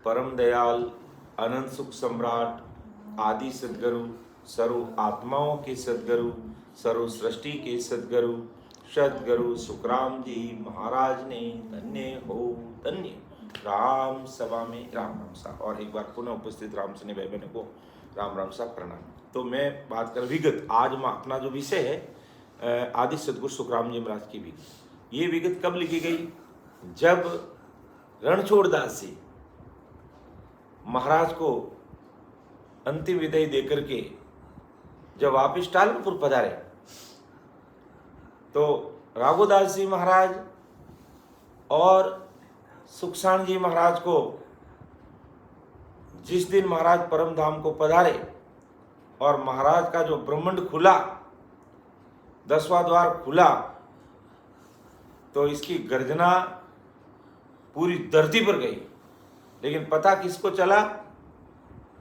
परम दयाल अनंत सुख सम्राट आदि सद्गुरु सर्व आत्माओं के सद्गुरु सर्व सृष्टि के सद्गुरु सद्गुरु सुखराम जी महाराज ने धन्य हो धन्य। राम सभा में राम राम सा। और एक बार पुनः उपस्थित राम सने भाई बहनों को राम राम सा प्रणाम। तो मैं बात कर विगत, आज अपना जो विषय है आदि सद्गुरु सुखराम जी महाराज की विगत। ये विगत कब लिखी गई? जब रणछोड़दास जी महाराज को अंतिम विदाई देकर के जब वापिस टालनपुर पधारे तो राघोदास जी महाराज और सुखसाण जी महाराज को जिस दिन महाराज परम धाम को पधारे और महाराज का जो ब्रह्मांड खुला, 10वां द्वार खुला, तो इसकी गर्जना पूरी धरती पर गई। लेकिन पता किसको चला?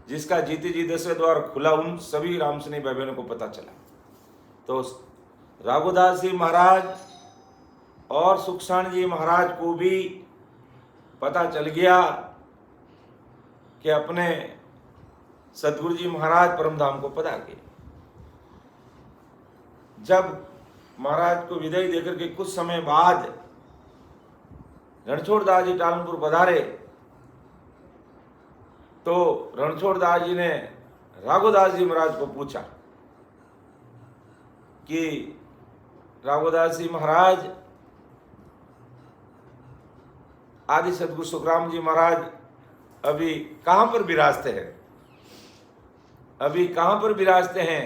जिसका जीते जी 10वें द्वार खुला, उन सभी रामसनी भाई बहनों को पता चला। तो राघोदास जी महाराज और सुखसाण जी महाराज को भी पता चल गया कि अपने सदगुरु जी महाराज परमधाम को पधार गए। जब महाराज को विदाई देकर के कुछ समय बाद रणछोड़दास जी टालनपुर पधारे तो रणछोड़दास जी ने राघोदास जी महाराज को पूछा कि राघोदास जी महाराज, आदि सद्गुरु सुखराम जी महाराज अभी कहाँ पर विराजते हैं? अभी कहाँ पर विराजते हैं?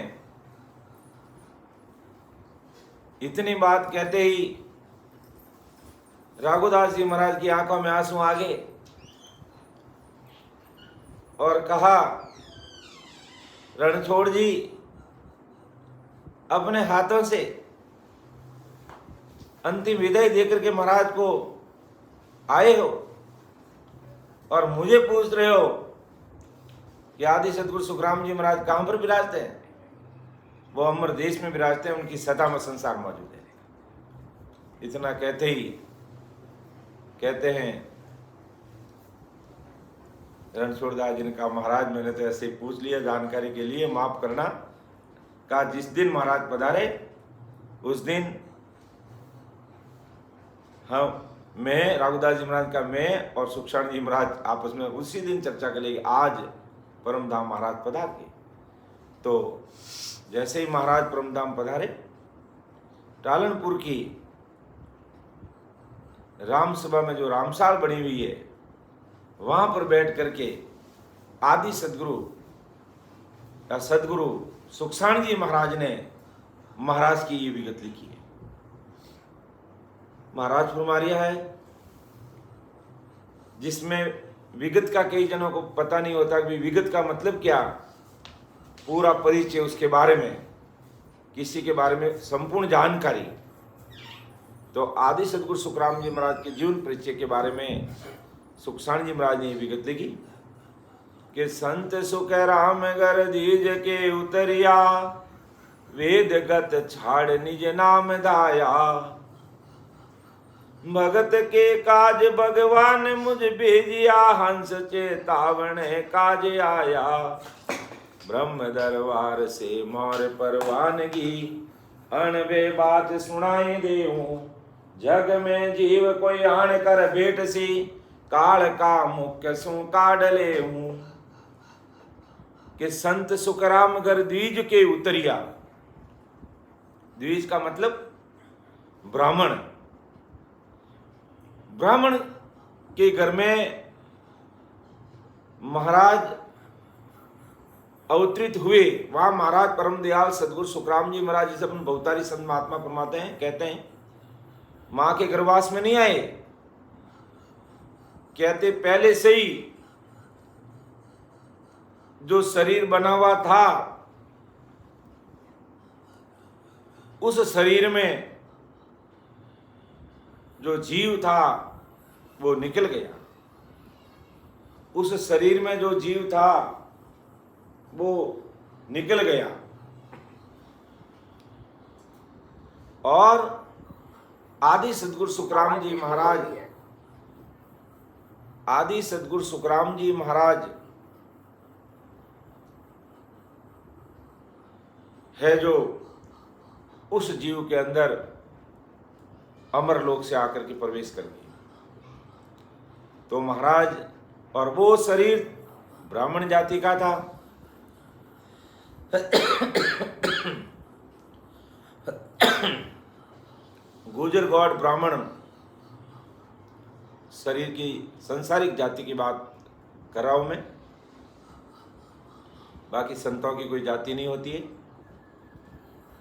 इतनी बात कहते ही राघोदास जी महाराज की आंखों में आंसू आ गए और कहा, रणछोड़ जी, अपने हाथों से अंतिम विदाई देकर के महाराज को आए हो और मुझे पूछ रहे हो कि आदि सद्गुरु सुखराम जी महाराज कहां पर विराजते हैं? वो अमर देश में विराजते हैं, उनकी सता में संसार मौजूद है। इतना कहते ही कहते हैं रणछोड़दास जी ने कहा, महाराज मैंने तो ऐसे ही पूछ लिया जानकारी के लिए, माफ करना। कहा, जिस दिन महाराज पधारे उस दिन मैं राघोदास जी महाराज का मैं और सुखसाण जी महाराज आपस में उसी दिन चर्चा करेंगे। आज परमधाम महाराज पधार गए। तो जैसे ही महाराज परमधाम पधारे, टालनपुर की राम सभा में जो रामशाल बनी हुई है, वहां पर बैठ करके आदि सद्गुरु या सद्गुरु सुखसाण जी महाराज ने महाराज की ये विगत लिखी है। महाराज फुलमारिया है जिसमें विगत का कई जनों को पता नहीं होता कि विगत का मतलब क्या, पूरा परिचय उसके बारे में, किसी के बारे में संपूर्ण जानकारी। तो आदि सद्गुरु सुखराम जी महाराज के जीवन परिचय के बारे में सुखसाण जी महाराज ने विगत लिखी कि संत सुख राम गर दीज के उतरिया, वेद गत छाड़ निज नाम दाया, भगत के काज भगवान मुझ भेजिया, हंस चेतावण काज आया, ब्रह्म दरबार से मोर परवानगी, अणबे बात सुनाई देऊं, जग में जीव कोई आण कर भेट सी, काल का मुख्य सु काढ़ लेऊं। कि संत सुखराम घर द्विज के उतरिया, द्विज का मतलब ब्राह्मण, ब्राह्मण के घर में महाराज अवतरित हुए। वहां महाराज परम दयाल सदगुरु सुखराम जी महाराज, जिसे अपन बहुतारी संत महात्मा फरमाते हैं, कहते हैं मां के गर्भवास में नहीं आए, कहते पहले से ही जो शरीर बना हुआ था उस शरीर में जो जीव था वो निकल गया। उस शरीर में जो जीव था वो निकल गया और आदि सद्गुरु सुखराम जी महाराज, आदि सदगुरु सुखराम जी महाराज है जो उस जीव के अंदर अमर लोक से आकर के प्रवेश कर गई। तो महाराज, और वो शरीर ब्राह्मण जाति का था। गुजर गौड़ ब्राह्मण शरीर की संसारिक जाति की बात कर रहा हूं मैं, बाकी संतों की कोई जाति नहीं होती है।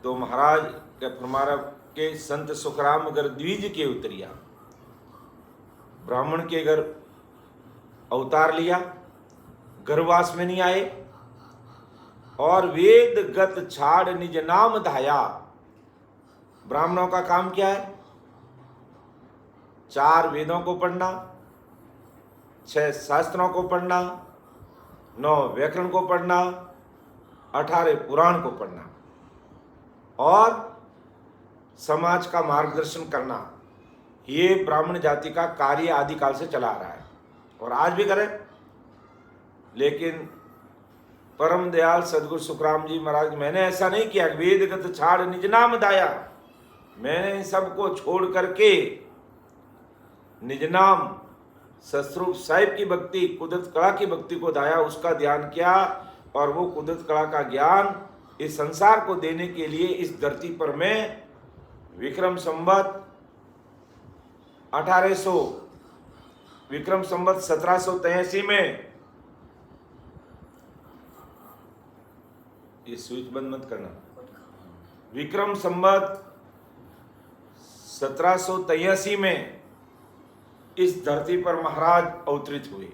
तो महाराज के फरमारा के संत सुखराम अगर द्विज के उतरिया, ब्राह्मण के घर अवतार लिया, गर्भवास में नहीं आए, और वेद गत छाड़ निज नाम धाया। ब्राह्मणों का काम क्या है? 4 वेदों को पढ़ना, 6 शास्त्रों को पढ़ना, 9 व्याकरण को पढ़ना, 18 पुराण को पढ़ना और समाज का मार्गदर्शन करना। ये ब्राह्मण जाति का कार्य आदिकाल से चला आ रहा है और आज भी करें। लेकिन परम दयाल सदगुरु सुखराम जी महाराज, मैंने ऐसा नहीं किया। वेदगत छाड़ निज नाम दाया, मैंने इन सबको छोड़ करके निज नाम सतरूप साहिब की भक्ति, कुदरत कला की भक्ति को दाया, उसका ध्यान किया। और वो कुदरत कला का ज्ञान इस संसार को देने के लिए इस धरती पर मैं विक्रम संवत 1800 विक्रम संवत 1783 में, ये स्विच बंद मत करना, विक्रम संवत 1783 में इस धरती पर महाराज अवतरित हुए।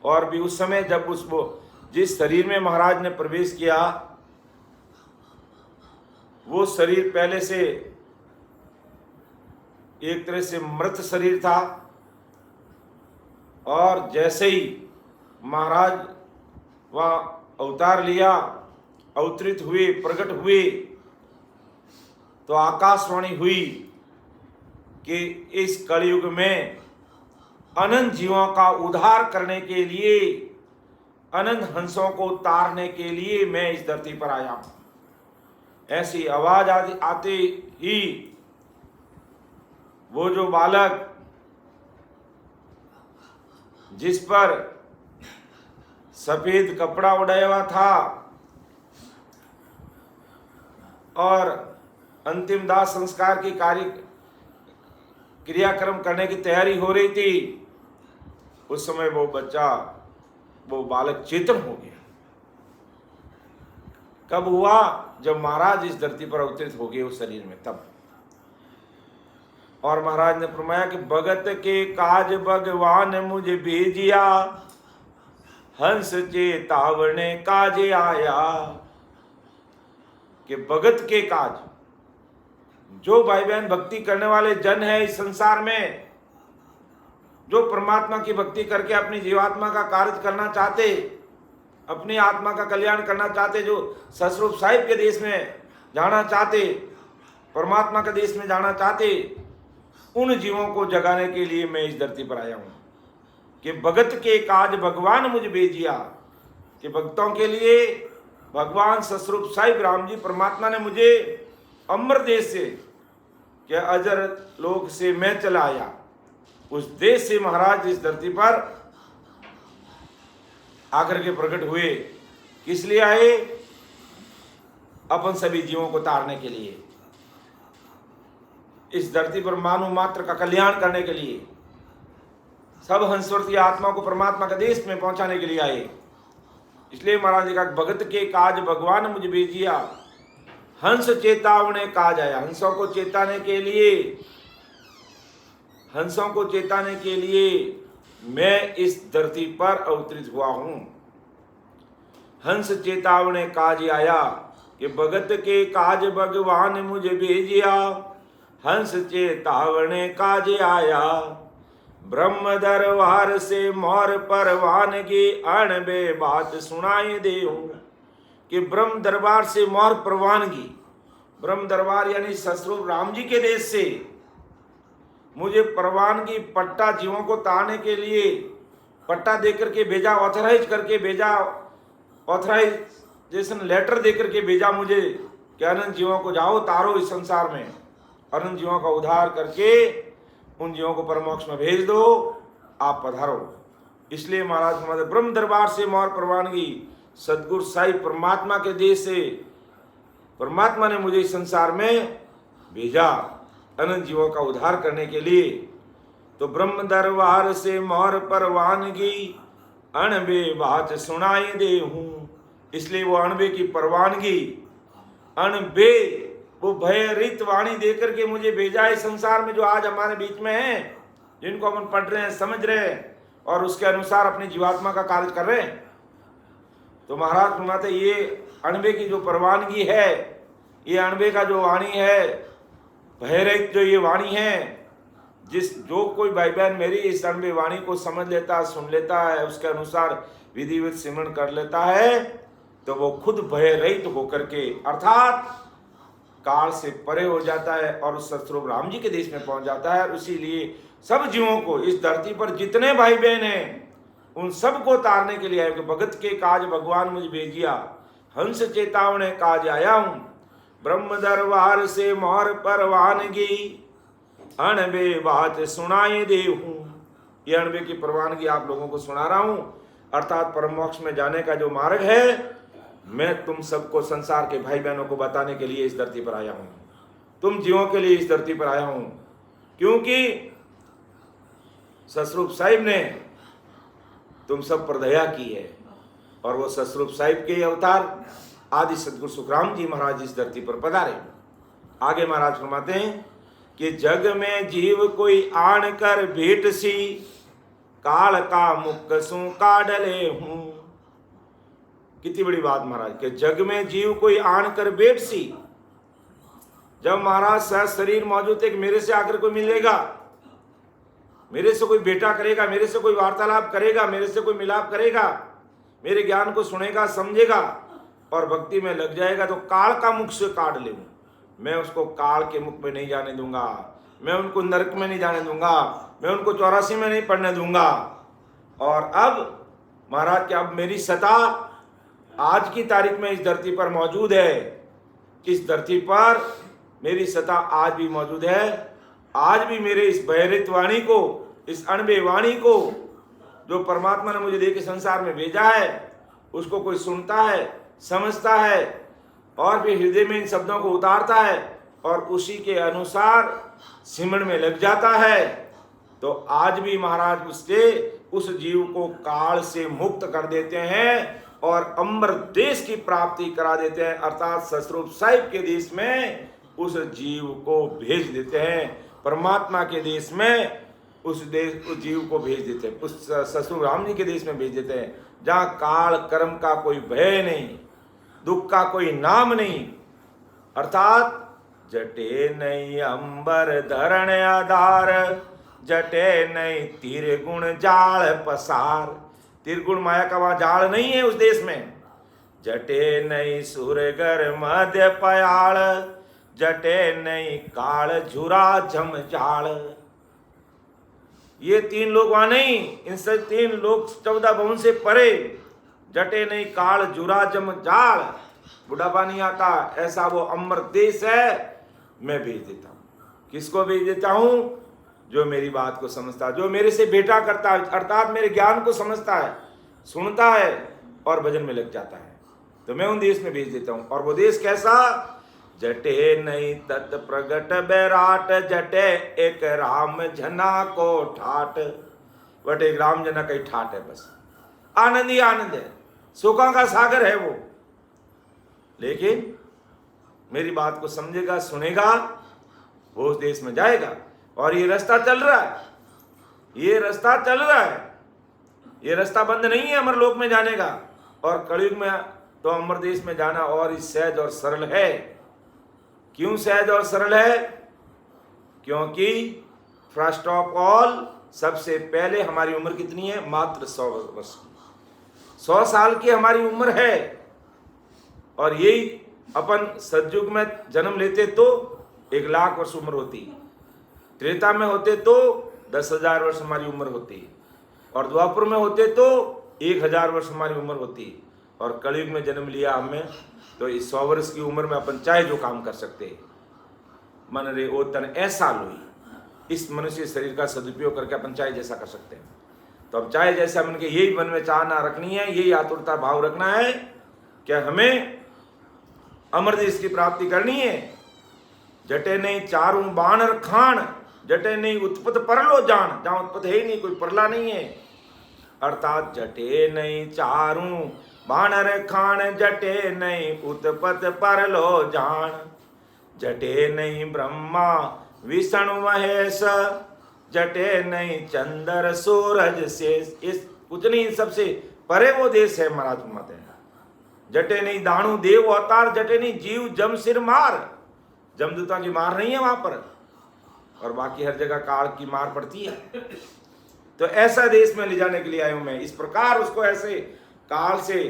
और भी उस समय जब उसको जिस शरीर में महाराज ने प्रवेश किया, वो शरीर पहले से एक तरह से मृत शरीर था। और जैसे ही महाराज वहाँ अवतार लिया, अवतरित हुए, प्रकट हुए, तो आकाशवाणी हुई कि इस कलयुग में अनंत जीवों का उद्धार करने के लिए, अनंत हंसों को उतारने के लिए मैं इस धरती पर आया हूं। ऐसी आवाज आते ही वो जो बालक जिस पर सफेद कपड़ा उड़ाया हुआ था और अंतिम दाह संस्कार की क्रियाक्रम करने की तैयारी हो रही थी, उस समय वो बच्चा, वो बालक चेतन हो गया। कब हुआ? जब महाराज इस धरती पर अवतरित हो गए उस शरीर में, तब। और महाराज ने फरमाया कि भगत के काज भगवान मुझे भेजिया, हंस चेतावने काजे आया। कि भगत के काज, जो भाई बहन भक्ति करने वाले जन है इस संसार में, जो परमात्मा की भक्ति करके अपनी जीवात्मा का कार्य करना चाहते, अपनी आत्मा का कल्याण करना चाहते, जो सतरूप साहिब के देश में जाना चाहते, परमात्मा के देश में जाना चाहते, उन जीवों को जगाने के लिए मैं इस धरती पर आया हूं। कि भगत के काज भगवान मुझे भेजिया, कि भक्तों के लिए भगवान सतरूप साहिब राम जी परमात्मा ने मुझे अमर देश से, कि अजर लोक से मैं चला आया, उस देश से महाराज इस धरती पर आकर के प्रकट हुए। किस लिए आए? अपन सभी जीवों को तारने के लिए, इस धरती पर मानव मात्र का कल्याण करने के लिए, सब हंसवर्ती आत्मा को परमात्मा के देश में पहुंचाने के लिए आए। इसलिए महाराज जी का भगत के काज भगवान मुझे भेजिया, हंस चेतावने काज आया। हंसों को चेताने के लिए, हंसों को चेताने के लिए मैं इस धरती पर अवतरित हुआ हूं। हंस चेतावने काज आया, कि भगत के काज भगवान मुझे भेजिया, हंस चेतावने काज आया। ब्रह्म दरबार से मोर परवानगी, अणबे बात सुनाई देऊं। कि ब्रह्म दरबार से मोर परवानगी, ब्रह्म दरबार यानी सतरूप राम जी के देश से मुझे परवानगी पट्टा जीवों को तारने के लिए पट्टा देकर के भेजा, ऑथराइज करके भेजा, ऑथराइजेशन लेटर देकर के भेजा मुझे कि अनंत जीवों को जाओ तारो इस संसार में, अनंत जीवों का उद्धार करके उन जीवों को परमोक्ष में भेज दो, आप पधारो। इसलिए महाराज हमारे ब्रह्म दरबार से मोहर परवानगी सदगुरु साईं परमात्मा के देश से परमात्मा ने मुझे इस संसार में भेजा अनंत जीवों का उद्धार करने के लिए। तो ब्रह्म दरबार से मोहर परवानगी अणबे बात सुनाई दे हूँ, इसलिए वो अणबे की परवानगी, अणबे वो भय रहित वाणी देकर के मुझे भेजा है संसार में, जो आज हमारे बीच में है, जिनको हम पढ़ रहे हैं, समझ रहे हैं और उसके अनुसार अपनी जीवात्मा का कार्य कर रहे हैं। तो महाराज फरमाते ये अणबे की जो परवानगी है, ये अणबे का जो वाणी है, भय रहित जो ये वाणी है, जो कोई भाई बहन मेरी इस अणबे वाणी को समझ लेता है, सुन लेता है, उसके अनुसार विधिवत सिमरण कर लेता है, तो वो खुद भय रहित होकर के अर्थात काल से परे हो जाता है और उस सतस्वरूप राम जी के देश में पहुंच जाता है। और इसीलिए सब जीवों को इस धरती पर जितने भाई बहन हैं उन सब को तारने के लिए आए कि भगत के काज भगवान मुझे भेजिया, हंस चेतावने काज आया हूं, ब्रह्म दरबार से मोहर परवानगी अणबे बात सुनाई दे हूं। ये अणबे की परवानगी आप लोगों को सुना रहा हूं, अर्थात परम मोक्ष में जाने का जो मार्ग है, मैं तुम सबको संसार के भाई बहनों को बताने के लिए इस धरती पर आया हूं, तुम जीवों के लिए इस धरती पर आया हूं, क्योंकि सतस्वरूप साहिब ने तुम सब पर दया की है। और वो सतस्वरूप साहिब के अवतार आदि सदगुरु सुखराम जी महाराज इस धरती पर पधारे। आगे महाराज फरमाते हैं कि जग में जीव कोई आन कर भेट सी, काल का मुख सू काडले हूं। कितनी बड़ी बात महाराज कि जग में जीव कोई आन कर भेट सी। जब महाराज सह शरीर मौजूद है कि मेरे से आकर कोई मिलेगा, मेरे से कोई बेटा करेगा, मेरे से कोई वार्तालाप करेगा, मेरे से कोई मिलाप करेगा, मेरे ज्ञान को सुनेगा, समझेगा और भक्ति में लग जाएगा, तो काल का मुख से काट ले, मैं उसको काल के मुख में नहीं जाने दूंगा, मैं उनको नरक में नहीं जाने दूंगा, मैं उनको 84 में नहीं पढ़ने दूंगा। और अब महाराज क्या अब मेरी सत्ता आज की तारीख में इस धरती पर मौजूद है, इस धरती पर मेरी सत्ता आज भी मौजूद है। आज भी मेरे इस भयरहित वाणी को, इस अणबे वाणी को जो परमात्मा ने मुझे दे के संसार में भेजा है, उसको कोई सुनता है, समझता है और फिर हृदय में इन शब्दों को उतारता है और उसी के अनुसार सिमरण में लग जाता है, तो आज भी महाराज उससे उस जीव को काल से मुक्त कर देते हैं और अमर देश की प्राप्ति करा देते हैं, अर्थात सतस्वरूप साहिब के देश में उस जीव को भेज देते हैं, परमात्मा के देश में उस जीव को भेज देते हैं, उस सतस्वरूप राम जी के देश में भेज देते हैं, जहाँ काल कर्म का कोई भय नहीं, दुख का कोई नाम नहीं, अर्थात जटे नहीं अंबर धरण आधार, जटे नहीं तिरगुण जाल पसार। तिरगुण माया का वहां जाल नहीं है उस देश में। जटे नहीं सुरगर मध्य पयाल, जटे नहीं काल झुरा झमझाल। ये 3 लोग वहां नहीं, इनसे 3 लोग 14 भवन से परे। जटे नहीं काल झुरा झमझाल, बुढ़ापा नहीं आता, ऐसा वो अमर देश है। मैं भेज देता हूं। किसको भेज देता हूं? जो मेरी बात को समझता है, जो मेरे से भेंटा करता है, अर्थात मेरे ज्ञान को समझता है, सुनता है और भजन में लग जाता है, तो मैं उन देश में भेज देता हूं। और वो देश कैसा? जटे नहीं तत् प्रगट बैराट, जटे एक राम जना को ठाट। बट एक राम जना का ही ठाट है, बस आनंद ही आनंद है, सुखों का सागर है वो। लेकिन मेरी बात को समझेगा, सुनेगा, वो उस देश में जाएगा। और ये रास्ता चल रहा है, ये रास्ता चल रहा है, ये रास्ता बंद नहीं है अमर लोक में जाने का। और कलयुग में तो अमर देश में जाना और ही सहज और सरल है। क्यों सहज और सरल है? क्योंकि फर्स्ट ऑफ ऑल, सबसे पहले हमारी उम्र कितनी है? मात्र 100 वर्ष की। 100 साल की हमारी उम्र है। और यही अपन सतयुग में जन्म लेते तो 1 लाख वर्ष उम्र होती। त्रेता में होते तो 10,000 वर्ष हमारी उम्र होती, और द्वापर में होते तो 1,000 वर्ष हमारी उम्र होती, और कलयुग में जन्म लिया हमें तो इस 100 वर्ष की उम्र में अपन चाहे जो काम कर सकते। मन रे ओ तन ऐसा लोई, इस मनुष्य शरीर का सदुपयोग करके अपन चाहे जैसा कर सकते हैं। तो अब चाहे जैसे मन के यही मन में चाहना रखनी है, यही आतुरता भाव रखना है कि हमें अमर देश की प्राप्ति करनी है। जटे नहीं चारू बानर खान, जटे नहीं उत्पत परलो जान, जहां उत्पत है ही नहीं, कोई परला नहीं है। अर्थात जटे नहीं चारू बानर खान, जटे नहीं उत्पत परलो जान, जटे नहीं ब्रह्मा विष्णु महेश, जटे नहीं चंद्र सूरज शेष। इस कुछ नहीं, सबसे परे वो देश है महाराज मत है। जटे नहीं दाणु देव अवतार, जटे नहीं जीव जम सिर मार, जमदूता की मार नहीं है वहां पर, और बाकी हर जगह काल की मार पड़ती है। तो ऐसा देश में ले जाने के लिए आया हूं मैं। इस प्रकार उसको ऐसे काल से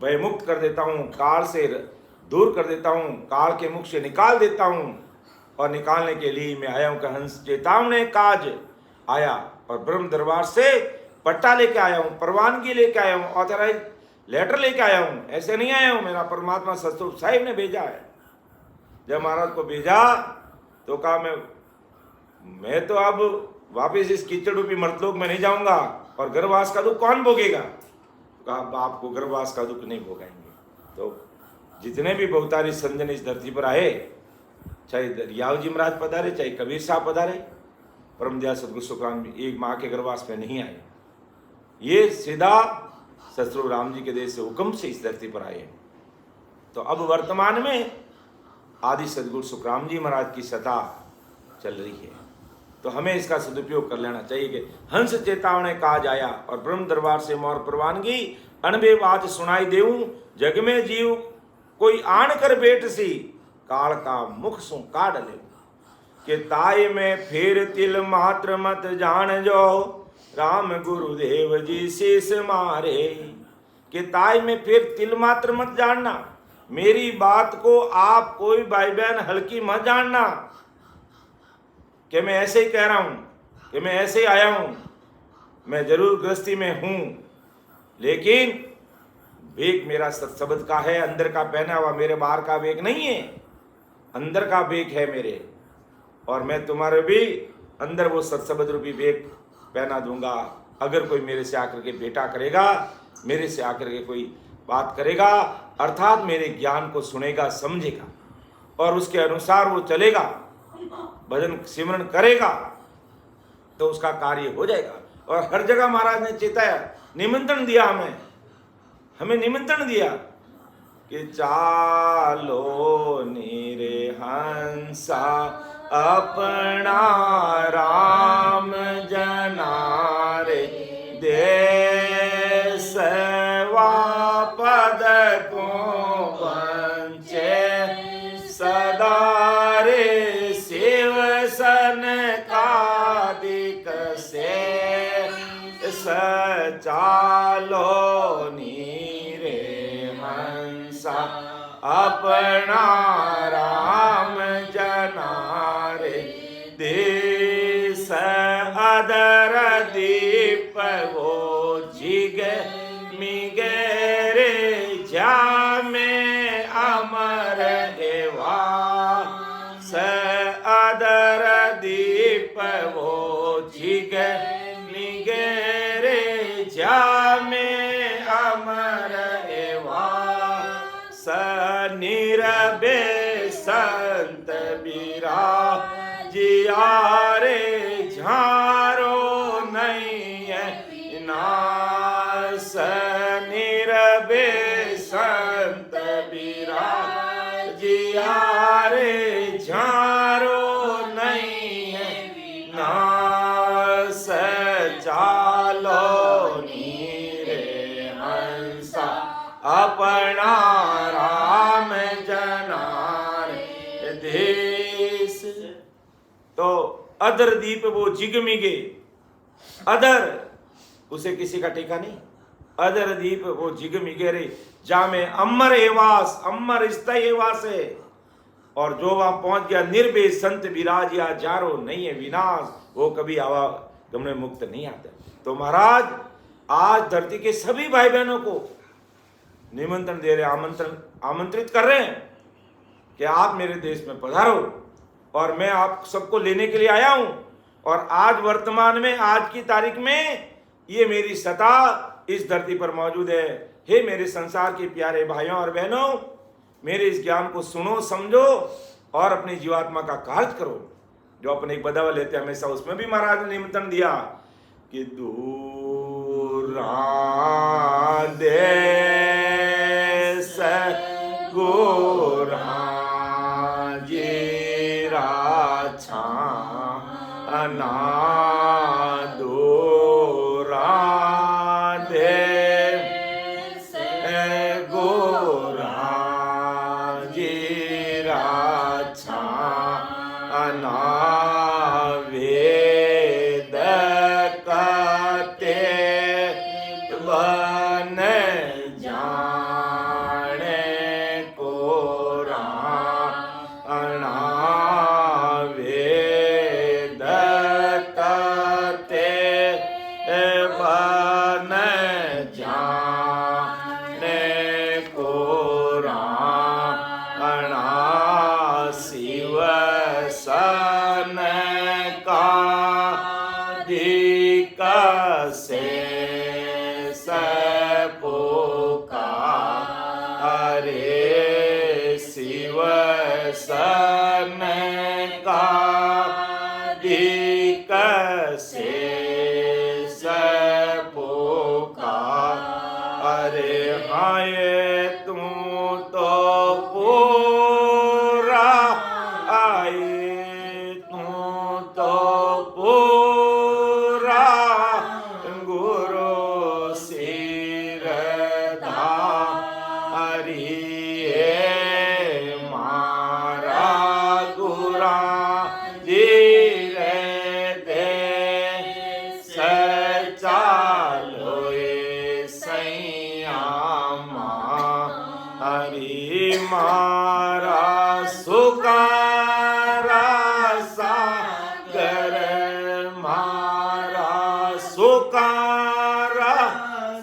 भयमुक्त कर देता हूं, काल से दूर कर देता हूं, काल के मुख से निकाल देता हूं। और निकालने के लिए मैं आया हूं कि हंस चेतावनी काज आया, और ब्रह्म दरबार से पट्टा लेके आया हूं, परवानगी लेके आया हूं, ऑथराइज लेटर लेके आया हूं। ऐसे नहीं आया हूं, मेरा परमात्मा सतस्वरूप साहिब ने भेजा है। जब महाराज को भेजा तो कहा मैं तो अब वापिस इस कीचड़ रूपी मर्तलोक में नहीं जाऊंगा, और गर्भवास का दुख कौन भोगेगा? कहा आपको गर्भवास का दुख नहीं भोगाएंगे। तो जितने भी बहुतारी संजन इस धरती पर आए, चाहे दरियाव जी महाराज पधारे, चाहे कबीर साहब पधारे, परम दयाल सदगुरु सुखराम जी एक माँ के गर्भवास में नहीं आए। ये सीधा सतगुरु राम जी के देश से हुक्म से इस धरती पर आए। तो अब वर्तमान में आदि सदगुरु सुखराम जी महाराज की सत्ता चल रही है, तो हमें इसका सदुपयोग कर लेना चाहिए कि हंस चेतावनी काज आया, और ब्रह्म दरबार से मोर परवानगी अनबे बात सुनाई देऊं, जग में जीव कोई आन कर बेट सी, काल का मुख सो काढ़ ले, कि ताई में फिर तिल मात्र मत जान जो, राम गुरुदेव जी शीस मारे। कि ताई में फिर तिल मात्र मत जानना, मेरी बात को आप कोई भाई बहन हल्की मत जानना कि मैं ऐसे ही कह रहा हूं, कि मैं ऐसे ही आया हूं। मैं जरूर गृहस्थी में हूं, लेकिन वेग मेरा सत्सबद का है, अंदर का पहना हुआ, मेरे बाहर का वेग नहीं है, अंदर का वेग है मेरे। और मैं तुम्हारे भी अंदर वो सत्सबद रूपी वेग पहना दूंगा। अगर कोई मेरे से आकर के बेटा करेगा, मेरे से आकर के कोई बात करेगा, अर्थात मेरे ज्ञान को सुनेगा, समझेगा, और उसके अनुसार वो चलेगा, भजन सिमरन करेगा, तो उसका कार्य हो जाएगा। और हर जगह महाराज ने चेताया, निमंत्रण दिया, हमें निमंत्रण दिया कि चालो नीरे हंसा अपना राम जनारे, देश पद को पंचे सदा रे, शिव सन कादिक से चालो नीरे हंसा अपना राम जनारे, देश अदर दीप वो जिग मिगरे, जा में अमर एवा स अदर दीप वो जिग मिगरे, जा में अमर एवा स निरबे संत बीरा जियारे, झारो नहीं है नास, निरबे संत बीरा जियारे, झारो नहीं है नास, चालो नीरे हंसा अपना राम जनारे, देश। तो अदर दीप वो जिगमिगे, अदर उसे किसी का टेका नहीं, अदर दीप वो जिगमिगे रे, जा में अमर एवास, अमर स्थायी एवास है। और जो वहां पहुंच गया निर्भय संत विराजिया जारो नहीं है विनाश, वो कभी आवागमन में मुक्त नहीं आते। तो महाराज आज धरती के सभी भाई बहनों को निमंत्रण दे रहे, आमंत्रित कर रहे हैं कि आप मेरे देश में पधारो, और मैं आप सबको लेने के लिए आया हूं। और आज वर्तमान में, आज की तारीख में ये मेरी सत्ता इस धरती पर मौजूद है। हे मेरे संसार के प्यारे भाइयों और बहनों, मेरे इस ज्ञान को सुनो, समझो और अपनी जीवात्मा का कार्य करो। जो अपने एक बदावा लेते हमेशा, उसमें भी महाराज ने निमंत्रण दिया कि दूरा देश गोरा जीरा छाना दूरा देश गोरा जीरा छाना वेद कते बन जाने कोरा अना वेद कते बन जाने कोरा अना शिव सन का दिक से सपोका अरे शिव सन का दिक से सपोका अरे हाय तू तो पूरा आए, तू तो पूरा गुरु सिरधा हरि मारा गुरा जीर दे सचालोए सैयामा हरि मारा सुकारा सागर मारा सुकारा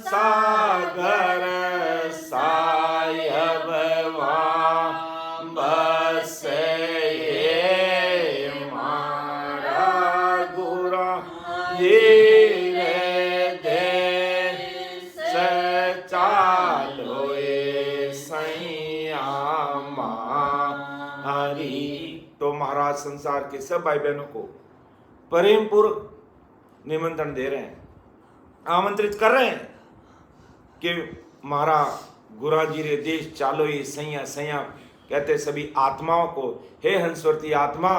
सागर सायबवा बस ये मारा गुरा धीरे दे सचालोए सैयामा हरि। तो महाराज संसार के सब भाई बहनों को प्रेम पूर्वक निमंत्रण दे रहे हैं, आमंत्रित कर रहे हैं कि मारा गुरा जी रे देश चालो ये सैया सैया, कहते सभी आत्माओं को, हे हंसवर्ती आत्मा,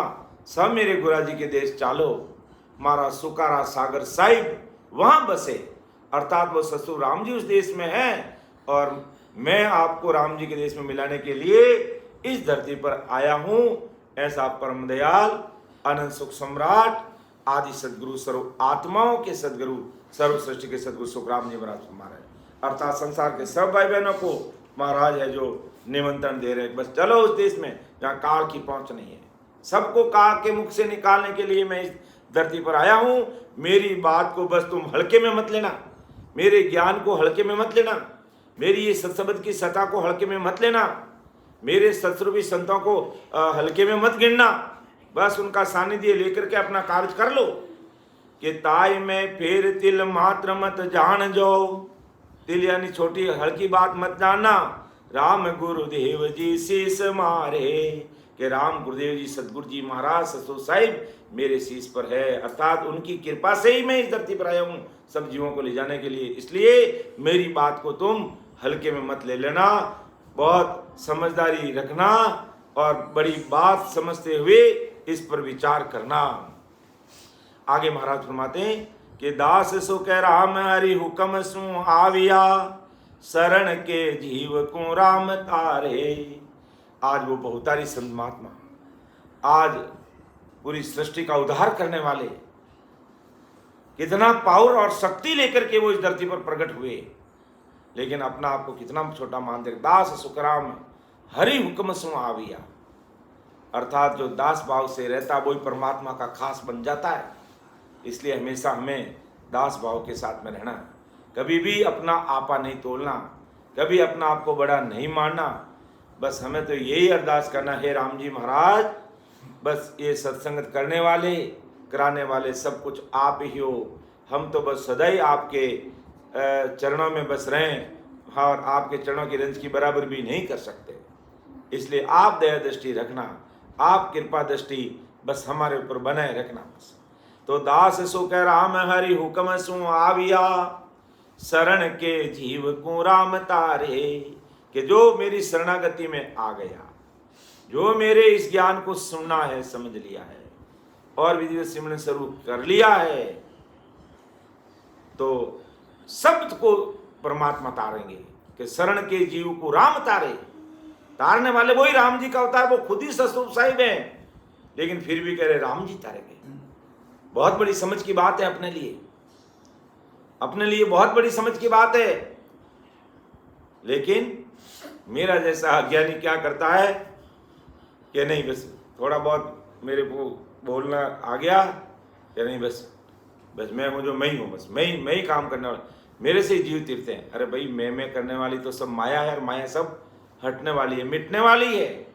सब मेरे गुरा जी के देश चालो। मारा सुकारा सागर साहिब वहां बसे, अर्थात वो ससुर राम जी उस देश में हैं, और मैं आपको राम जी के देश में मिलाने के लिए इस धरती पर आया हूं। ऐसा परम दयाल अनंत सुख सम्राट आदि सदगुरु सर्व आत्माओं के सदगुरु सर्व सृष्टि के सदगुरु सुखराम जी महाराज फरमा रहे हैं। अर्थात संसार के सब भाई बहनों को महाराज है जो निमंत्रण दे रहे हैं, बस चलो उस देश में जहाँ काल की पहुंच नहीं है। सबको काल के मुख से निकालने के लिए मैं इस धरती पर आया हूं। मेरी बात को बस तुम हल्के में मत लेना, मेरे ज्ञान को हल्के में मत लेना, मेरी ये सत्संग की सत्ता को हल्के में मत लेना, मेरे सत्स्वरूपी संतों को हल्के में मत गिनना। बस उनका सानिध्य लेकर के अपना कार्य कर लो। कि ताई में फिर तिल मात्र मत जान जाओ, तिल यानी छोटी हल्की बात मत जानना। राम गुरुदेव जी शीस मारे, कि राम गुरुदेव जी सदगुरु जी महाराज ससुर साहिब मेरे शीस पर है, अर्थात उनकी कृपा से ही मैं इस धरती पर आया हूँ सब जीवों को ले जाने के लिए। इसलिए मेरी बात को तुम हल्के में मत ले लेना, बहुत समझदारी रखना और बड़ी बात समझते हुए इस पर विचार करना। आगे महाराज फरमाते हैं कि दास सो कह राम हरि हुक्म सु आविया, शरण के जीव को राम तारे। आज वो बहुतारी संत महात्मा, आज पूरी सृष्टि का उद्धार करने वाले, कितना पावर और शक्ति लेकर के वो इस धरती पर प्रकट हुए, लेकिन अपना आप को कितना छोटा मान दे। दास सुखराम हरि हुक्म सु आविया, अर्थात जो दास भाव से रहता वही परमात्मा का खास बन जाता है। इसलिए हमेशा हमें दास भाव के साथ में रहना, कभी भी अपना आपा नहीं तोलना, कभी अपना आप को बड़ा नहीं मानना। बस हमें तो यही अरदास करना है, राम जी महाराज बस ये सत्संगत करने वाले कराने वाले सब कुछ आप ही हो, हम तो बस सदैव आपके चरणों में बस रहें और आपके चरणों की रंज की बराबर भी नहीं कर सकते। इसलिए आप दया दृष्टि रखना, आप कृपा दृष्टि बस हमारे ऊपर बनाए रखना। बस तो दास सो कह राम हरि हुक्म सु आविया, शरण के जीव को राम तारे। कि जो मेरी शरणागति में आ गया, जो मेरे इस ज्ञान को सुनना है, समझ लिया है और विधि सिमरन स्वरूप कर लिया है, तो सब को परमात्मा तारेंगे। कि शरण के जीव को राम तारे, तारने वाले वही राम जी का अवतार, वो खुद ही सतरूप साहिब हैं, लेकिन फिर भी कह रहे राम जी तारेंगे। बहुत बड़ी समझ की बात है अपने लिए, अपने लिए बहुत बड़ी समझ की बात है। लेकिन मेरा जैसा अज्ञानी क्या करता है कि नहीं बस थोड़ा बहुत मेरे को बोलना आ गया कि नहीं बस मैं हूँ जो मैं ही हूँ, बस मैं ही काम करने वाला, मेरे से ही जीव तीरते हैं। अरे भाई मैं करने वाली तो सब माया है, और माया सब हटने वाली है, मिटने वाली है।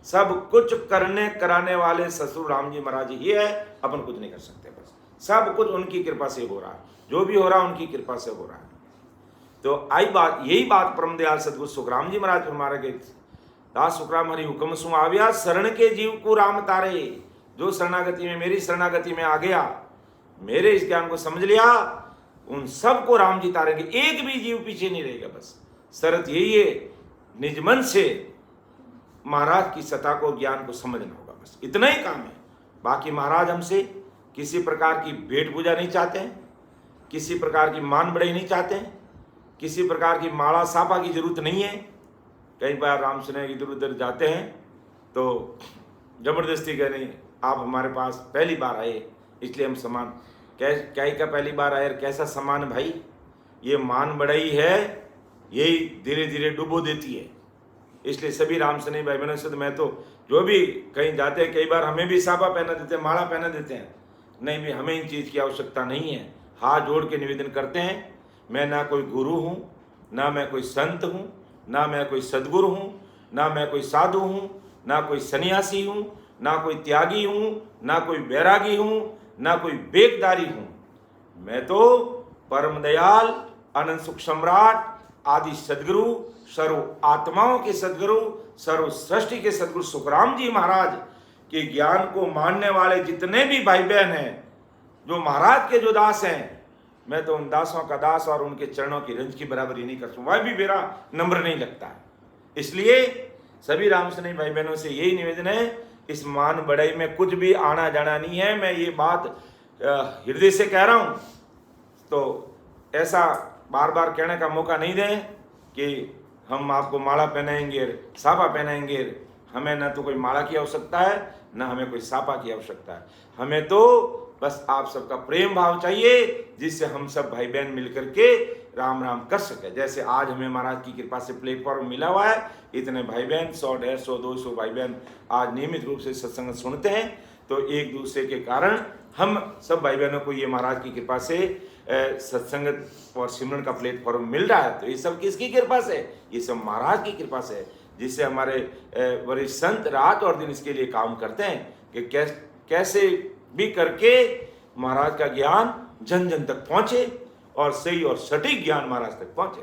सब कुछ करने कराने वाले ससुर राम जी महाराज ही है, अपन कुछ नहीं कर सकते। बस सब कुछ उनकी कृपा से हो रहा है, जो भी हो रहा है उनकी कृपा से हो रहा है। तो यही बात परम दयाल सदगुरु सुखराम जी महाराज फरमा गए, दास सुखराम हरि हुक्म सु आविया, शरण के जीव को राम तारे। जो शरणागति में, मेरी शरणागति में आ गया, मेरे इस ज्ञान को समझ लिया, उन सब को राम जी तारेंगे, एक भी जीव पीछे नहीं रहेगा। बस शर्त यही है, निज मन से महाराज की सत्ता को, ज्ञान को समझना होगा। बस इतना ही काम है। बाकी महाराज हमसे किसी प्रकार की भेंट पूजा नहीं चाहते हैं, किसी प्रकार की मान बढ़ाई नहीं चाहते हैं, किसी प्रकार की माला सापा की जरूरत नहीं है। कई बार राम सुने इधर उधर जाते हैं तो जबरदस्ती कह नहीं, आप हमारे पास पहली बार आए इसलिए हम सामान, क्या ही का पहली बार आए, कैसा सामान भाई, ये मान बढ़ाई है, यही धीरे धीरे डुबो देती है। इसलिए सभी राम सने भाई बहनों से मैं तो जो भी कहीं जाते हैं, कई बार हमें भी सापा पहना देते हैं, माला पहना देते हैं, नहीं भी हमें इन चीज़ की आवश्यकता नहीं है। हाथ जोड़ के निवेदन करते हैं, मैं ना कोई गुरु हूँ, ना मैं कोई संत हूँ, ना मैं कोई सदगुरु हूँ, ना मैं कोई साधु हूँ, ना कोई सन्यासी हूँ, ना कोई त्यागी हूँ, ना कोई बैरागी हूँ, ना कोई बेगदारी हूँ। मैं तो परम दयाल अनंत सुख सम्राट आदि सदगुरु, सर्व आत्माओं के सदगुरु, सर्व सृष्टि के सदगुरु सुखराम जी महाराज के ज्ञान को मानने वाले जितने भी भाई बहन हैं, जो महाराज के जो दास हैं, मैं तो उन दासों का दास और उनके चरणों की रंज की बराबरी नहीं कर सकूँ, वह भी मेरा नम्र नहीं लगता है। इसलिए सभी रामसनी भाई बहनों से यही निवेदन है, इस मान बढ़ाई में कुछ भी आना जाना नहीं है। मैं ये बात हृदय से कह रहा हूँ, तो ऐसा बार बार कहने का मौका नहीं दें कि हम आपको माला पहनाएंगे, साफा पहनाएंगे। हमें न तो कोई माला की आवश्यकता है, न हमें कोई साफा की आवश्यकता है। हमें तो बस आप सबका प्रेम भाव चाहिए, जिससे हम सब भाई बहन मिलकर के राम राम कर सके। जैसे आज हमें महाराज की कृपा से प्लेटफॉर्म मिला हुआ है, इतने भाई बहन 100, 150, 200 भाई बहन आज नियमित रूप से सत्संग सुनते हैं, तो एक दूसरे के कारण हम सब भाई बहनों को ये महाराज की कृपा से सत्संग और सिमरन का प्लेटफॉर्म मिल रहा है। तो ये सब किसकी कृपा से? ये सब महाराज की कृपा से, जिससे हमारे वरिष्ठ संत रात और दिन इसके लिए काम करते हैं कि कैसे भी करके महाराज का ज्ञान जन जन तक पहुँचे और सही और सटीक ज्ञान महाराज तक पहुँचे।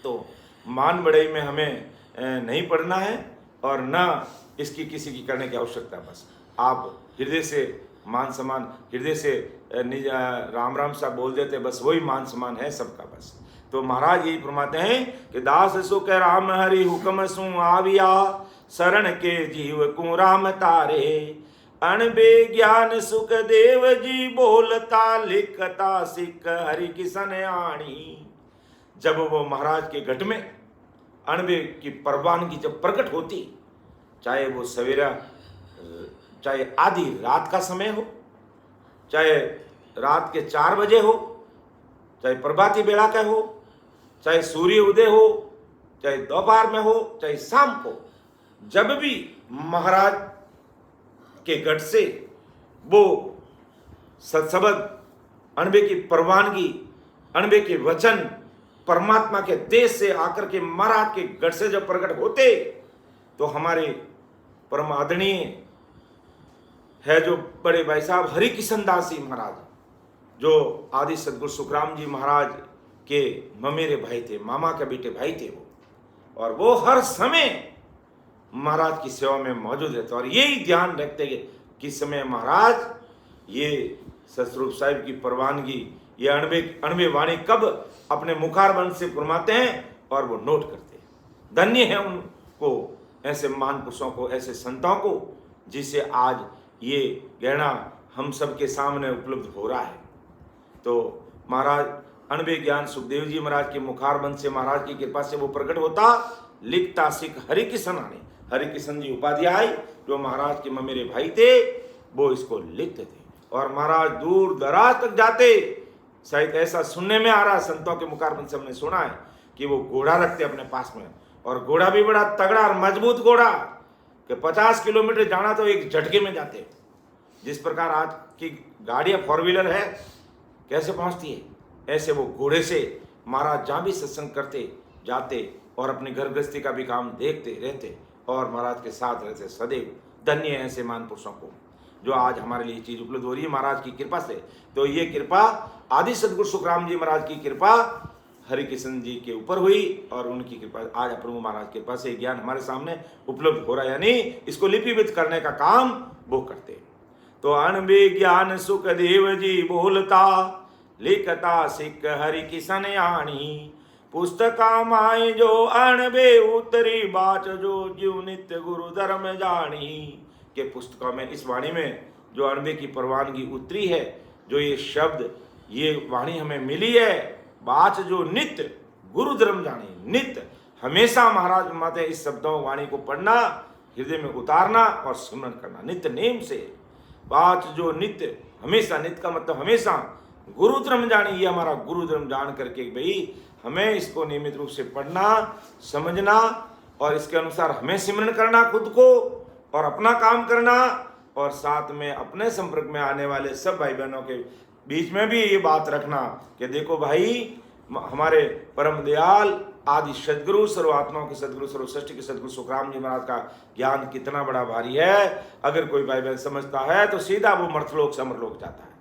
तो मान बढ़ाई में हमें नहीं पड़ना है और न इसकी किसी की करने की आवश्यकता। बस आप हृदय से मान सम्मान, हृदय से निज राम राम सा बोल देते, बस वही मान सम्मान है सबका। बस तो महाराज यही फरमाते हैं कि दास सुख राम हरि हुक्म सु आविया, शरण के जीव को राम तारे। अणबे ज्ञान सुख देव जी बोलता, लिखता सिख हरि किसन आणी। जब वो महाराज के घट में अणबे की परवानगी जब प्रकट होती, चाहे वो सवेरा, चाहे आधी रात का समय हो, चाहे रात के 4 बजे हो, चाहे प्रभाती बेला का हो, चाहे सूर्य उदय हो, चाहे दोपहर में हो, चाहे शाम को, जब भी महाराज के गढ़ से वो सत्सबद, अणबे की परवानगी, अणबे के वचन परमात्मा के देश से आकर के महाराज के गढ़ से जब प्रकट होते तो हमारे परम आदरणीय है जो बड़े भाई साहब हरि किशन दास जी महाराज, जो आदि सदगुरु सुखराम जी महाराज के ममेरे भाई थे, मामा के बेटे भाई थे वो, और वो हर समय महाराज की सेवा में मौजूद रहते और यही ध्यान रखते कि समय महाराज ये सतस्वरूप साहिब की परवानगी, ये अणबे वाणी कब अपने मुखारबंद से फरमाते हैं और वो नोट करते हैं। धन्य है उनको, ऐसे महान पुरुषों को, ऐसे संतों को, जिसे आज ये गहना हम सबके सामने उपलब्ध हो रहा है। तो महाराज अणबे ज्ञान सुखदेव जी महाराज के मुखारबंद से महाराज की कृपा से वो प्रकट होता। लिखता सिख हरि किशन आने, हरि किशन जी उपाध्याय जो महाराज के ममेरे भाई थे, वो इसको लिखते थे और महाराज दूर दराज तक जाते। शायद ऐसा सुनने में आ रहा, संतों के मुखारबंद से हमने सुना है कि वो घोड़ा रखते अपने पास में, और घोड़ा भी बड़ा तगड़ा और मजबूत घोड़ा कि 50 किलोमीटर जाना तो एक झटके में जाते। जिस प्रकार आज की गाड़ियाँ 4 व्हीलर है कैसे पहुँचती है, ऐसे वो घोड़े से महाराज जहाँ भी सत्संग करते जाते और अपनी घर गृहस्थी का भी काम देखते रहते और महाराज के साथ रहते सदैव। धन्य है ऐसे महान पुरुषों को जो आज हमारे लिए चीज उपलब्ध हो रही है महाराज की कृपा से। तो ये कृपा आदि सदगुरु सुखराम जी महाराज की कृपा हरि किशन जी के ऊपर हुई और उनकी कृपा आज प्रभु महाराज की कृपा से ज्ञान हमारे सामने उपलब्ध हो रहा है, यानी इसको लिपिबद्ध करने का काम वो करते। तो अणबे ज्ञान सुखदेव जी बोलता, लिखता सिख हरि किशन आणी, पुस्तका माए जो अणबे उतरी बाच जो जीव नित्य गुरु धर्म जानी। के पुस्तकों में इस वाणी में जो अणबे की परवानगी उतरी है, जो ये शब्द ये वाणी हमें मिली है, बाच जो नित्य गुरु धर्म जानी, नित्य हमेशा महाराज माते इस शब्दों वाणी को पढ़ना, हृदय में उतारना और स्मरण करना नित्य नेम से। बाच जो नित्य, हमेशा, नित्य का मतलब हमेशा, गुरु धर्म जानी, ये हमारा गुरु धर्म जान करके भाई हमें इसको नियमित रूप से पढ़ना, समझना और इसके अनुसार हमें सिमरन करना खुद को और अपना काम करना, और साथ में अपने संपर्क में आने वाले सब भाई बहनों के बीच में भी ये बात रखना कि देखो भाई हमारे परम दयाल आदि सदगुरु सर्वात्माओं के सदगुरु सर्वश्रेष्ठ के सदगुरु सुखराम जी महाराज का ज्ञान कितना बड़ा भारी है। अगर कोई भाई बहन समझता है तो सीधा वो मर्तलोक से अमरलोक जाता है,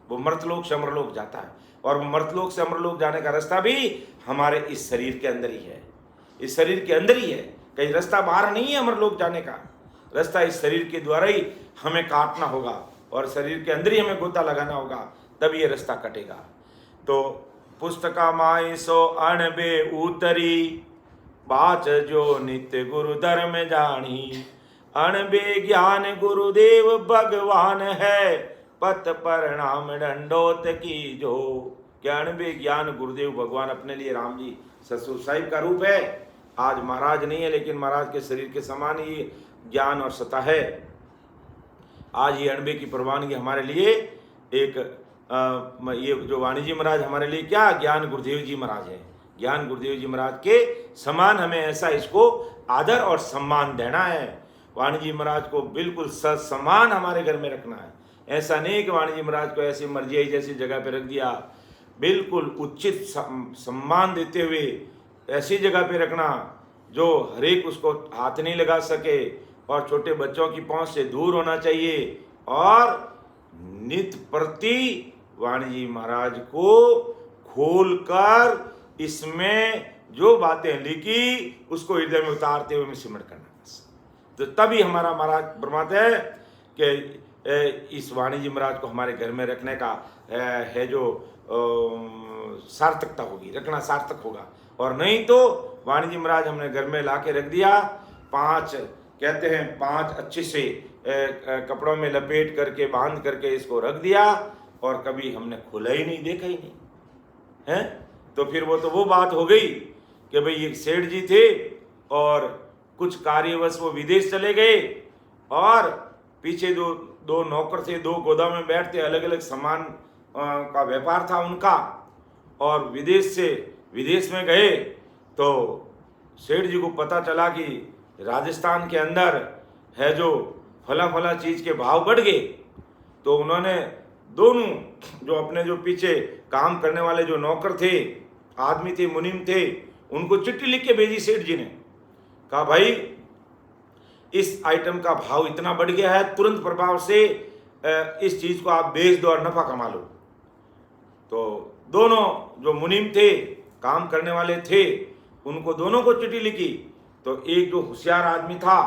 वो मर्तलोक से अमरलोक जाता है, और वो मर्तलोक से अमरलोक जाने का रास्ता भी हमारे इस शरीर के अंदर ही है, इस शरीर के अंदर ही है, कहीं रास्ता बाहर नहीं है। अमरलोक जाने का रास्ता इस शरीर के द्वारा ही हमें काटना होगा और शरीर के अंदर ही हमें गोता लगाना होगा, तब ये रास्ता कटेगा। तो पुस्तका माई सो अणबे उतरी, बाच जो नित्य गुरु धर्म जानी, अणबे ज्ञान गुरुदेव भगवान है, पत परिणाम दंडोत की जो। क्या अणबे ज्ञान गुरुदेव भगवान अपने लिए राम जी सतस्वरूप साहिब का रूप है। आज महाराज नहीं है, लेकिन महाराज के शरीर के समान ही ज्ञान और सत्ता है। आज ये अणबे की परवानगी हमारे लिए एक ये जो वाणी जी महाराज हमारे लिए क्या ज्ञान गुरुदेव जी महाराज है। ज्ञान गुरुदेव जी महाराज के समान हमें ऐसा इसको आदर और सम्मान देना है। वाणी जी महाराज को बिल्कुल समान हमारे घर में रखना है। ऐसा नहीं कि वाणी जी महाराज को ऐसी मर्जी आई जैसी जगह पे रख दिया, बिल्कुल उचित सम्मान देते हुए ऐसी जगह पे रखना जो हरेक उसको हाथ नहीं लगा सके और छोटे बच्चों की पहुंच से दूर होना चाहिए। और नित्य प्रति वाणी जी महाराज को खोलकर इसमें जो बातें लिखी उसको हृदय में उतारते हुए सिमरण करना, बस। तो तभी हमारा महाराज फरमाते हैं कि इस वाणी जी महाराज को हमारे घर में रखने का है जो सार्थकता होगी, रखना सार्थक होगा। और नहीं तो वाणी जी महाराज हमने घर में ला के रख दिया, 5 कहते हैं 5 अच्छे से कपड़ों में लपेट करके बांध करके इसको रख दिया और कभी हमने खोला ही नहीं, देखा ही नहीं है। तो फिर वो बात हो गई कि भाई ये सेठ जी थे और कुछ कार्यवश वो विदेश चले गए और पीछे दो नौकर थे, 2 गोदाम में बैठते, अलग अलग सामान का व्यापार था उनका, और विदेश में गए तो सेठ जी को पता चला कि राजस्थान के अंदर है जो फला फला चीज़ के भाव बढ़ गए, तो उन्होंने दोनों जो अपने जो पीछे काम करने वाले जो नौकर थे, आदमी थे, मुनीम थे, उनको चिट्ठी लिख के भेजी सेठ जी ने। कहा भाई इस आइटम का भाव इतना बढ़ गया है, तुरंत प्रभाव से इस चीज़ को आप बेच दो और नफ़ा कमा लो। तो दोनों जो मुनीम थे, काम करने वाले थे, उनको दोनों को चिट्ठी लिखी। तो एक जो होशियार आदमी था,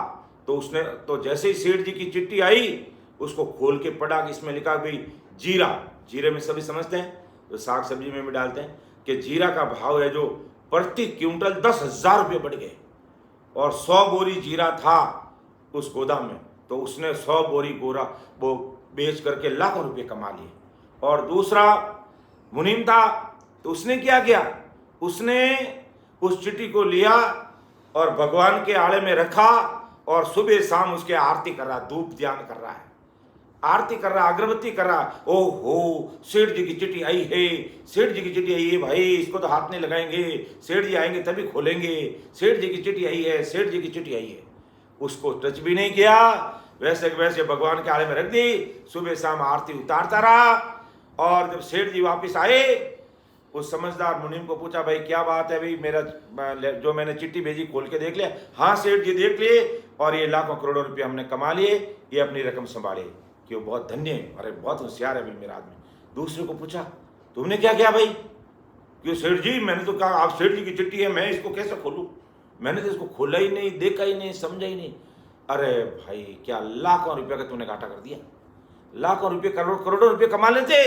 तो उसने तो जैसे ही सेठ जी की चिट्ठी आई उसको खोल के पढ़ा कि इसमें लिखा भाई जीरा, जीरे में सभी समझते हैं, तो साग सब्जी में भी डालते हैं, कि जीरा का भाव है जो प्रति क्विंटल 10,000 रुपये बढ़ गए, और 100 बोरी जीरा था उस गोदाम में, तो उसने 100 बोरी गोरा वो बेच करके लाखों रुपये कमा लिए। और दूसरा मुनीम था, तो उसने क्या किया, उसने उस चिट्ठी को लिया और भगवान के आड़े में रखा, और सुबह शाम उसके आरती कर रहा, धूप ध्यान कर रहा है, आरती कर रहा, अगरबत्ती कर रहा। ओहो सेठ जी की चिट्ठी आई है, सेठ जी की चिट्ठी आई है, भाई इसको तो हाथ नहीं लगाएंगे, सेठ जी आएंगे तभी खोलेंगे, सेठ जी की चिट्ठी आई है, सेठ जी की चिट्ठी आई है। उसको टच भी नहीं किया, वैसे वैसे भगवान के आड़े में रख दी, सुबह शाम आरती उतारता रहा। और जब सेठ जी वापस आए, उस समझदार मुनीम को पूछा भाई क्या बात है, भाई मेरा जो मैंने चिट्ठी भेजी खोल के देख लिया? हाँ सेठ जी देख लिए, और ये लाखों करोड़ों रुपये हमने कमा लिए, ये अपनी रकम संभाले, कि वो बहुत धन्य है, अरे बहुत होशियार है भाई मेरा आदमी। दूसरे को पूछा तुमने क्या किया भाई? क्यों सेठ जी, मैंने तो कहा आप सेठ जी की चिट्ठी है, मैं इसको कैसे खोलूँ, मैंने तो इसको खोला ही नहीं, देखा ही नहीं, समझा ही नहीं। अरे भाई क्या लाखों रुपये का तूने घाटा कर दिया, लाखों रुपये करोड़ों रुपये कमा लेते,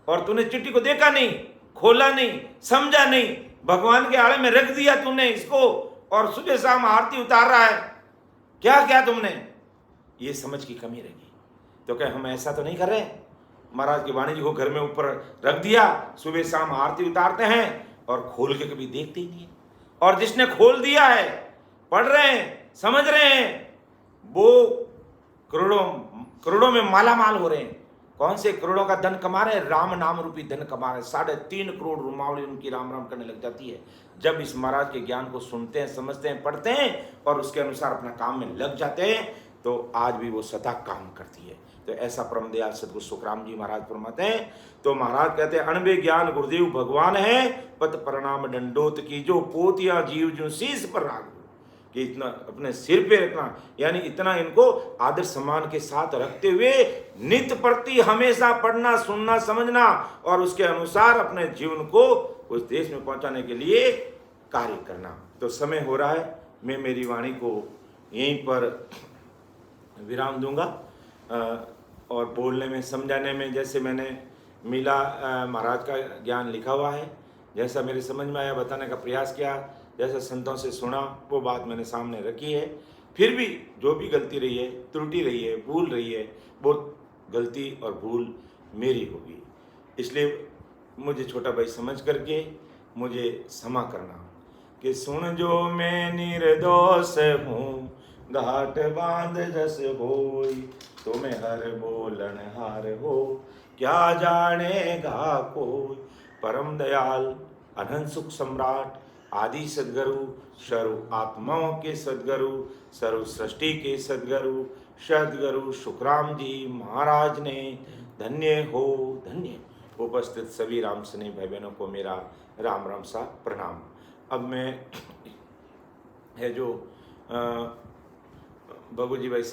और तूने चिट्ठी को देखा नहीं, खोला नहीं, समझा नहीं, भगवान के आड़े में रख दिया तूने इसको, और सुबह शाम आरती उतार रहा है, क्या क्या तुमने? ये समझ की कमी रहेगी। तो क्या हम ऐसा तो नहीं कर रहे? महाराज की वाणी जी को घर में ऊपर रख दिया, सुबह शाम आरती उतारते हैं, और खोल के कभी देखते ही नहीं है। और जिसने खोल दिया है, पढ़ रहे हैं, समझ रहे हैं, वो करोड़ों में माला माल हो रहे हैं। कौन से करोड़ों का धन कमा रहे हैं? राम नाम रूपी धन कमा रहे हैं। 3.5 करोड़ रुमावली उनकी राम राम करने लग जाती है जब इस महाराज के ज्ञान को सुनते हैं, समझते हैं, पढ़ते हैं, और उसके अनुसार अपना काम में लग जाते हैं, तो आज भी वो सदा काम करती है। तो ऐसा परम दयाल सदगुरु सुखराम जी महाराज फरमाते हैं। तो महाराज कहते हैं अणबे ज्ञान गुरुदेव भगवान है, पत प्रणाम दंडोत की जो पोतिया जीव जो शीश पर राग, कि इतना अपने सिर पे रखना, यानी इतना इनको आदर सम्मान के साथ रखते हुए नित्य प्रति हमेशा पढ़ना, सुनना, समझना, और उसके अनुसार अपने जीवन को उस देश में पहुंचाने के लिए कार्य करना। तो समय हो रहा है, मैं मेरी वाणी को यहीं पर विराम दूंगा। और बोलने में, समझाने में, जैसे मैंने मिला महाराज का ज्ञान लिखा हुआ है, जैसा मेरे समझ में आया बताने का प्रयास किया, जैसा संतों से सुना वो बात मैंने सामने रखी है। फिर भी जो भी गलती रही है, त्रुटि रही है, भूल रही है, वो गलती और भूल मेरी होगी, इसलिए मुझे छोटा भाई समझ करके मुझे क्षमा करना। कि सुन जो मैं निर्दोष हूँ, घाट बांध जस होई, तुम्हें हर बोलन हार हो, क्या जानेगा कोई। परम दयाल अनंत सुख सम्राट आदि सदगुरु, सर्व आत्माओं के सदगुरु, सर्व सृष्टि के सदगुरु सदगुरु सुखराम जी महाराज ने धन्य हो धन्य। उपस्थित सभी राम स्नेही भाई बहनों को मेरा राम राम सा प्रणाम। अब मैं है जो बबू जी भाई